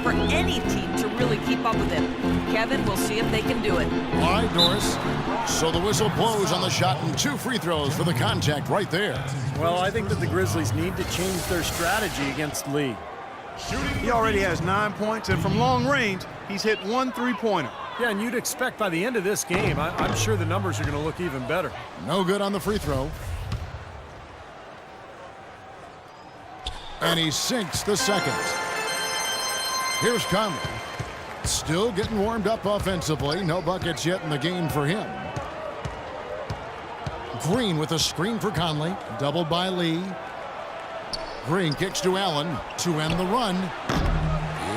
for any team to really keep up with him. Kevin, we'll see if they can do it. All right, Doris. So the whistle blows on the shot and 2 free throws for the contact right there. Well, I think that the Grizzlies need to change their strategy against Lee. He already has 9 points, and from long range, he's hit 1 3-pointer. Yeah, and you'd expect by the end of this game, I'm sure the numbers are going to look even better. No good on the free throw. And he sinks the second. Here's Conley. Still getting warmed up offensively. No buckets yet in the game for him. Green with a screen for Conley. Doubled by Lee. Green kicks to Allen to end the run.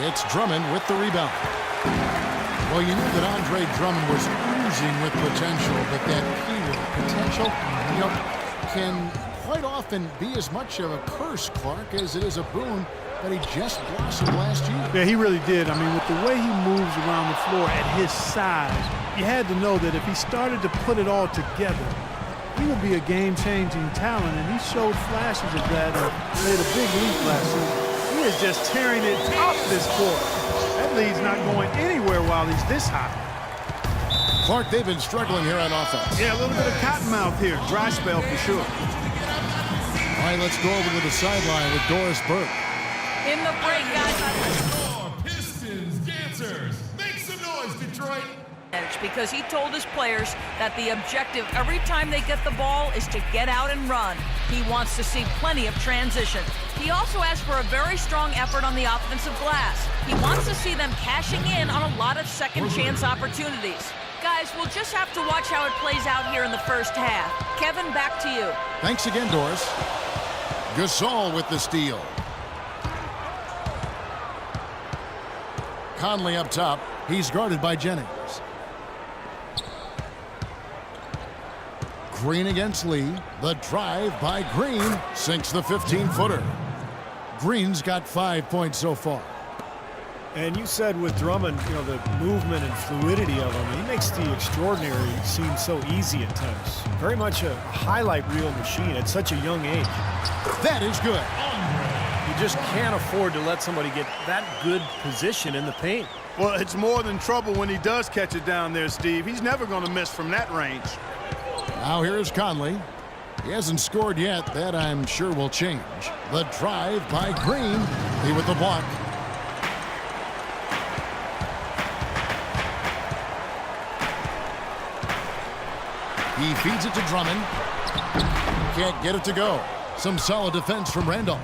It's Drummond with the rebound. Well, you knew that Andre Drummond was oozing with potential, but that keyword, potential, can quite often be as much of a curse, Clark, as it is a boon. But he just blossomed last year. Yeah, he really did. I mean, with the way he moves around the floor at his size, you had to know that if he started to put it all together, he would be a game-changing talent, and he showed flashes of that and made a big leap last season. He is just tearing it off this court. That lead's not going anywhere while he's this high. Clark, they've been struggling here on offense. Yeah, a little bit of cottonmouth here. Dry spell for sure. All right, let's go over to the sideline with Doris Burke. In the break, guys. Pistons, dancers, make some noise, Detroit. Because he told his players that the objective every time they get the ball is to get out and run. He wants to see plenty of transition. He also asked for a very strong effort on the offensive glass. He wants to see them cashing in on a lot of second chance opportunities. Guys, we'll just have to watch how it plays out here in the first half. Kevin, back to you. Thanks again, Doris. Gasol with the steal. Conley up top. He's guarded by Jennings. Green against Lee. The drive by Green sinks the 15-footer. Green's got 5 points so far. And you said with Drummond, the movement and fluidity of him, he makes the extraordinary seem so easy at times. Very much a highlight reel machine at such a young age. That is good. You just can't afford to let somebody get that good position in the paint. Well, it's more than trouble when he does catch it down there, Steve. He's never going to miss from that range. Now here is Conley. He hasn't scored yet. That I'm sure will change. The drive by Green. He with the block. He feeds it to Drummond. Can't get it to go. Some solid defense from Randolph.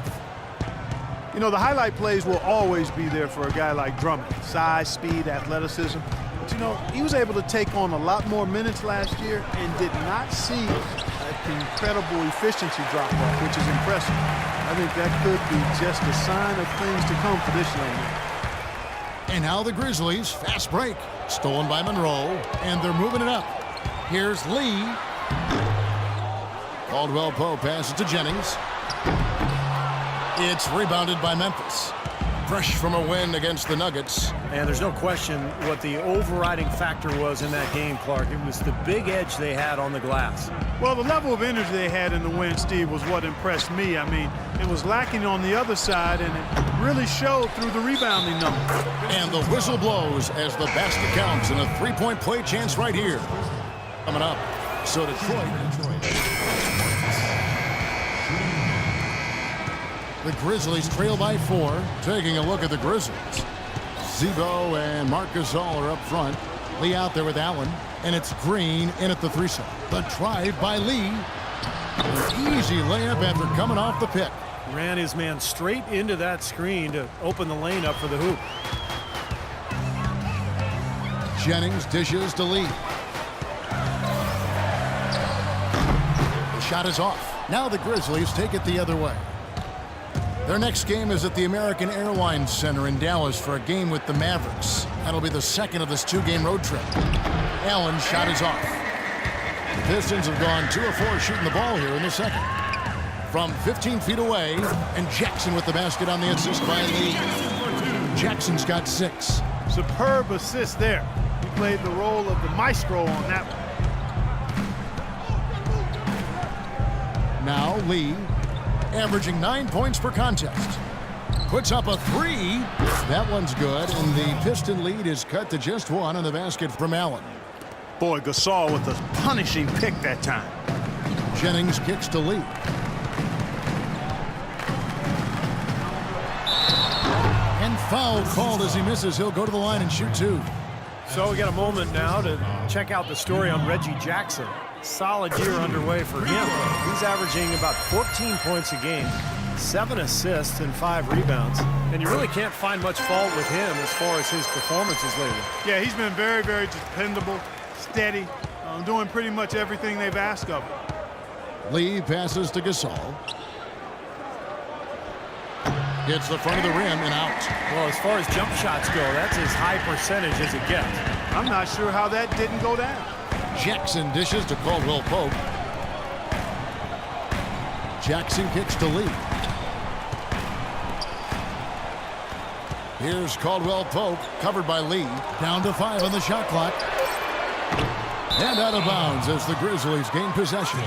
The highlight plays will always be there for a guy like Drummond. Size, speed, athleticism. But, he was able to take on a lot more minutes last year and did not see an incredible efficiency drop-off, which is impressive. I think that could be just a sign of things to come for this young man. And now the Grizzlies, fast break. Stolen by Monroe, and they're moving it up. Here's Lee. Caldwell Pope passes to Jennings. It's rebounded by Memphis. Fresh from a win against the Nuggets. And there's no question what the overriding factor was in that game, Clark. It was the big edge they had on the glass. Well, the level of energy they had in the win, Steve, was what impressed me. I mean, it was lacking on the other side, and it really showed through the rebounding number. And the whistle blows as the basket counts, and a three-point play chance right here. Coming up, so Detroit. The Grizzlies trail by 4. Taking a look at the Grizzlies. Z-Bo and Marc Gasol are up front. Lee out there with Allen. And it's Green in at the 3-side. The drive by Lee. An easy layup after coming off the pick. Ran his man straight into that screen to open the lane up for the hoop. Jennings dishes to Lee. The shot is off. Now the Grizzlies take it the other way. Their next game is at the American Airlines Center in Dallas for a game with the Mavericks. That'll be the second of this 2-game road trip. Allen's shot is off. The Pistons have gone 2 of 4 shooting the ball here in the second. From 15 feet away, and Jackson with the basket on the assist by Lee. Jackson's got 6. Superb assist there. He played the role of the maestro on that one. Now Lee, averaging 9 points per contest. Puts up a three. That one's good, and the Piston lead is cut to just one on the basket from Allen. Boy, Gasol with a punishing pick that time. Jennings kicks to Lee. And foul called as he misses. He'll go to the line and shoot two. So we got a moment now to check out the story on Reggie Jackson. Solid year underway for him. He's averaging about 14 points a game, 7 assists and 5 rebounds. And you really can't find much fault with him as far as his performances lately. Yeah, he's been very, very dependable, steady, doing pretty much everything they've asked of him. Lee passes to Gasol. Hits the front of the rim and out. Well, as far as jump shots go, that's as high percentage as it gets. I'm not sure how that didn't go down. Jackson dishes to Caldwell Pope. Jackson kicks to Lee. Here's Caldwell Pope, covered by Lee. Down to 5 on the shot clock. And out of bounds as the Grizzlies gain possession.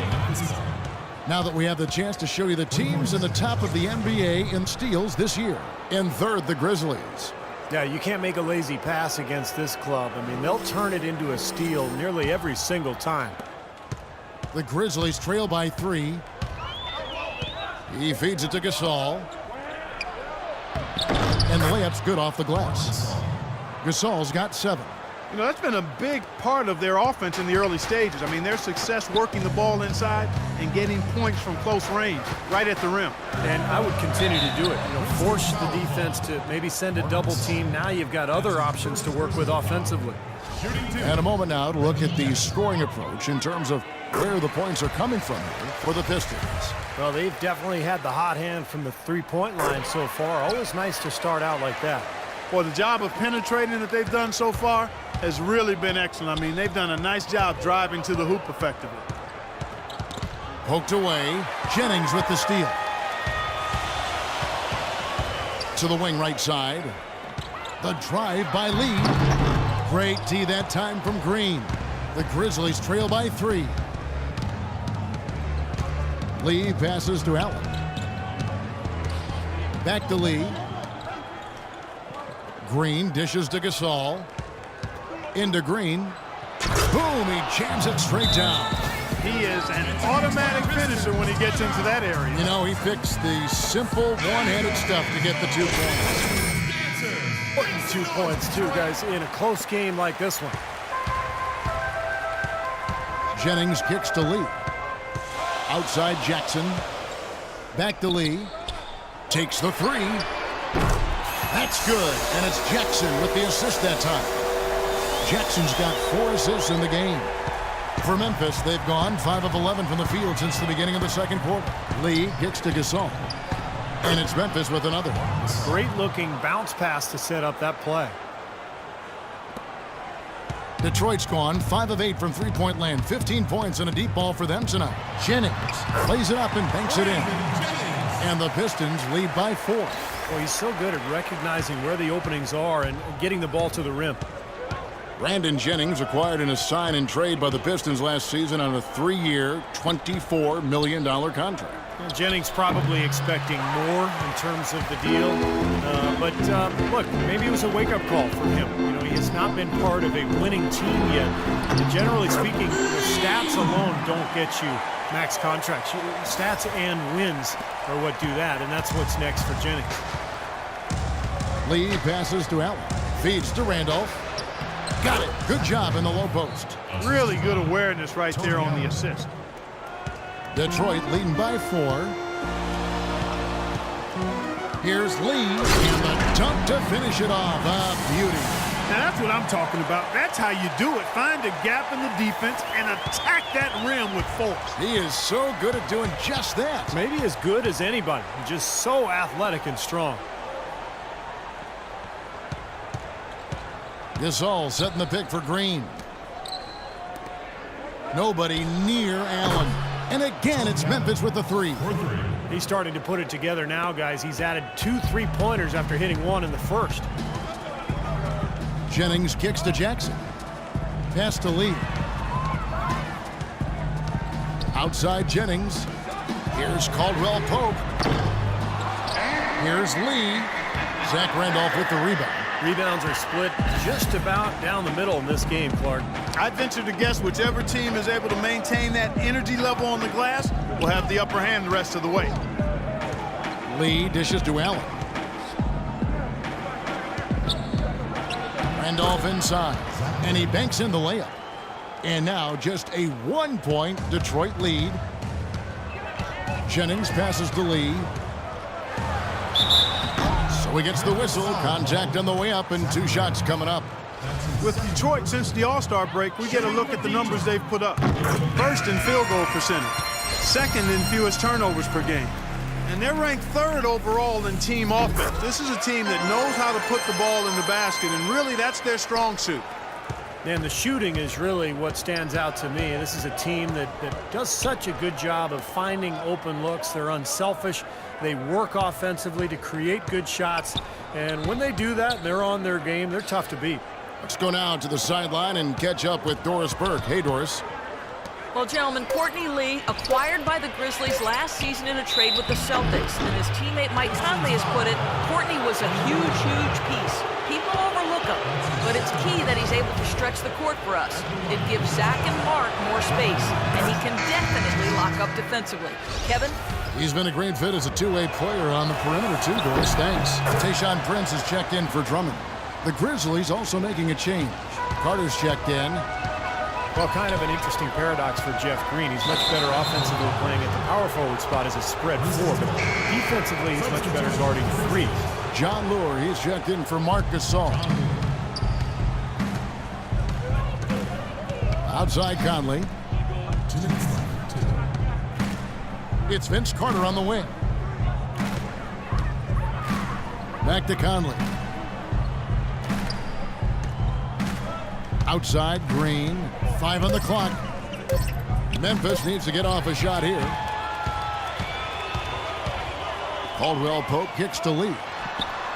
Now that we have the chance to show you the teams in the top of the NBA in steals this year. In third, the Grizzlies. Yeah, you can't make a lazy pass against this club. I mean, they'll turn it into a steal nearly every single time. The Grizzlies trail by 3. He feeds it to Gasol. And the layup's good off the glass. Gasol's got 7. You know, that's been a big part of their offense in the early stages. I mean, their success working the ball inside and getting points from close range, right at the rim. And I would continue to do it. You know, force the defense to maybe send a double team. Now you've got other options to work with offensively. And a moment now to look at the scoring approach in terms of where the points are coming from here for the Pistons. Well, they've definitely had the hot hand from the three-point line so far. Always nice to start out like that. Well, the job of penetrating that they've done so far has really been excellent. I mean, they've done a nice job driving to the hoop effectively. Poked away. Jennings with the steal. To the wing right side. The drive by Lee. Great tee that time from Green. The Grizzlies trail by 3. Lee passes to Allen. Back to Lee. Green dishes to Gasol. Into Green. Boom, he jams it straight down. He is an automatic finisher when he gets into that area. You know, he picks the simple one-handed stuff to get the 2 points. Important 2 points, too, guys, in a close game like this one. Jennings kicks to Lee. Outside Jackson. Back to Lee. Takes the 3. That's good, and it's Jackson with the assist that time. Jackson's got 4 assists in the game. For Memphis, they've gone 5 of 11 from the field since the beginning of the second quarter. Lee kicks to Gasol. And it's Memphis with another. Great-looking bounce pass to set up that play. Detroit's gone 5 of 8 from three-point land. 15 points and a deep ball for them tonight. Jennings plays it up and banks it in. And the Pistons lead by 4. Well, he's so good at recognizing where the openings are and getting the ball to the rim. Brandon Jennings acquired in a sign and trade by the Pistons last season on a 3-year, $24 million contract. Well, Jennings probably expecting more in terms of the deal. But look, maybe it was a wake-up call for him. You know, he has not been part of a winning team yet. And generally speaking, the stats alone don't get you max contracts. Stats and wins are what do that, and that's what's next for Jennings. Lee passes to Allen. Feeds to Randolph. Got it. Good job in the low post. Really good awareness right there on the assist. Detroit leading by 4. Here's Lee and the dunk to finish it off. A beauty. Now that's what I'm talking about. That's how you do it. Find a gap in the defense and attack that rim with force. He is so good at doing just that. Maybe as good as anybody. Just so athletic and strong. Gasol setting the pick for Green. Nobody near Allen. And again, it's Memphis with the 3. He's starting to put it together now, guys. He's added 2 3-pointers after hitting 1 in the first. Jennings kicks to Jackson. Pass to Lee. Outside Jennings. Here's Caldwell Pope. Here's Lee. Zach Randolph with the rebound. Rebounds are split just about down the middle in this game, Clark. I'd venture to guess whichever team is able to maintain that energy level on the glass will have the upper hand the rest of the way. Lee dishes to Allen. Randolph inside, and he banks in the layup. And now just a 1-point Detroit lead. Jennings passes to Lee. So he gets the whistle. Contact on the way up, and 2 shots coming up. With Detroit, since the All-Star break, we get a look at the numbers they've put up. First in field goal percentage. Second in fewest turnovers per game. And they're ranked 3rd overall in team offense. This is a team that knows how to put the ball in the basket, and really that's their strong suit. And the shooting is really what stands out to me. This is a team that does such a good job of finding open looks. They're unselfish. They work offensively to create good shots. And when they do that, they're on their game. They're tough to beat. Let's go now to the sideline and catch up with Doris Burke. Hey, Doris. Well, gentlemen, Courtney Lee, acquired by the Grizzlies last season in a trade with the Celtics. And as teammate Mike Conley has put it, Courtney was a huge, huge piece. People overlook him, but it's key that he's able to stretch the court for us. It gives Zach and Mark more space, and he can definitely lock up defensively. Kevin? He's been a great fit as a two-way player on the perimeter, too, Doris. Thanks. Tayshaun Prince has checked in for Drummond. The Grizzlies also making a change. Carter's checked in. Well, kind of an interesting paradox for Jeff Green. He's much better offensively playing at the power forward spot as a spread 4, but defensively he's much better guarding 3. John Lure, he's checked in for Marc Gasol. Outside Conley. It's Vince Carter on the wing. Back to Conley. Outside Green. 5 on the clock. Memphis needs to get off a shot here. Caldwell Pope kicks to Lee.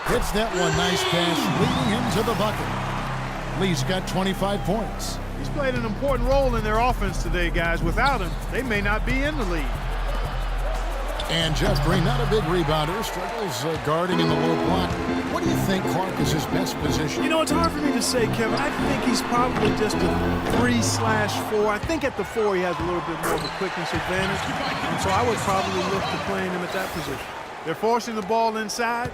Hits that one. Nice pass, leading him to the bucket. Lee's got 25 points. He's played an important role in their offense today, guys. Without him, they may not be in the league. And Jeff Green, not a big rebounder, struggles guarding in the low block. What do you think, Clark, is his best position? You know, it's hard for me to say, Kevin. I think he's probably just a 3/4. I think at the 4 he has a little bit more of a quickness advantage. And so I would probably look to playing him at that position. They're forcing the ball inside,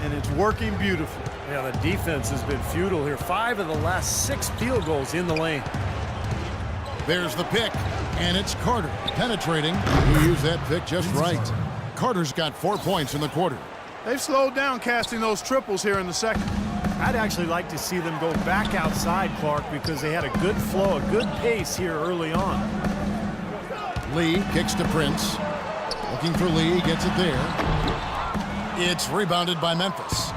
and it's working beautifully. Yeah, the defense has been futile here. 5 of the last 6 field goals in the lane. There's the pick, and it's Carter penetrating. He used that pick just right. Carter's got 4 points in the quarter. They've slowed down casting those triples here in the second. I'd actually like to see them go back outside, Clark, because they had a good flow, a good pace here early on. Lee kicks to Prince. Looking for Lee, gets it there. It's rebounded by Memphis.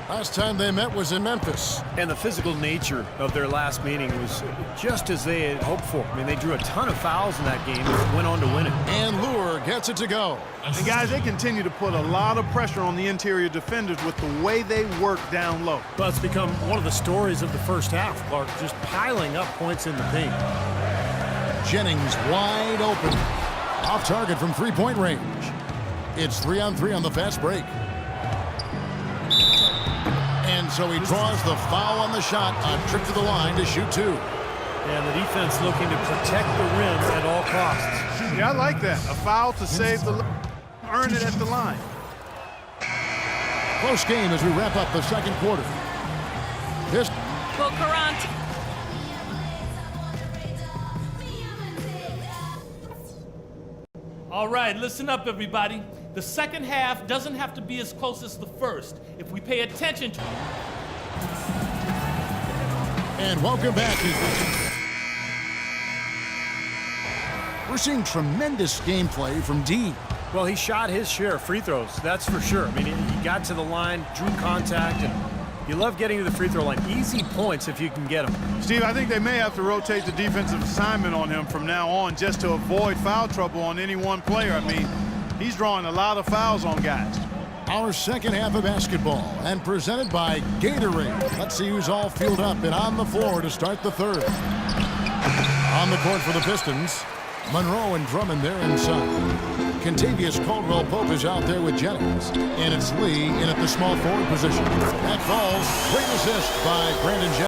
Last time they met was in Memphis. And the physical nature of their last meeting was just as they had hoped for. I mean, they drew a ton of fouls in that game and went on to win it. And Lure gets it to go. And guys, they continue to put a lot of pressure on the interior defenders with the way they work down low. Well, it's become one of the stories of the first half, Clark, just piling up points in the paint. Jennings wide open. Off target from three-point range. It's 3-on-3 on the fast break. And so he draws the foul on the shot, a trip to the line to shoot 2. And the defense looking to protect the rim at all costs. Yeah, I like that. A foul to save the earn it at the line. Close game as we wrap up the second quarter. This Well, Karant. All right, listen up, everybody. The second half doesn't have to be as close as the first if we pay attention to it. And welcome back. We're seeing tremendous gameplay from D. Well, he shot his share of free throws, that's for sure. I mean, he got to the line, drew contact, and you love getting to the free throw line. Easy points if you can get them. Steve, I think they may have to rotate the defensive assignment on him from now on just to avoid foul trouble on any one player. I mean, he's drawing a lot of fouls on guys. Our second half of basketball, and presented by Gatorade. Let's see who's all fueled up and on the floor to start the third. On the court for the Pistons, Monroe and Drummond there inside. Contavious Caldwell-Pope is out there with Jennings. And it's Lee in at the small forward position. That falls. Great assist by Brandon Jennings.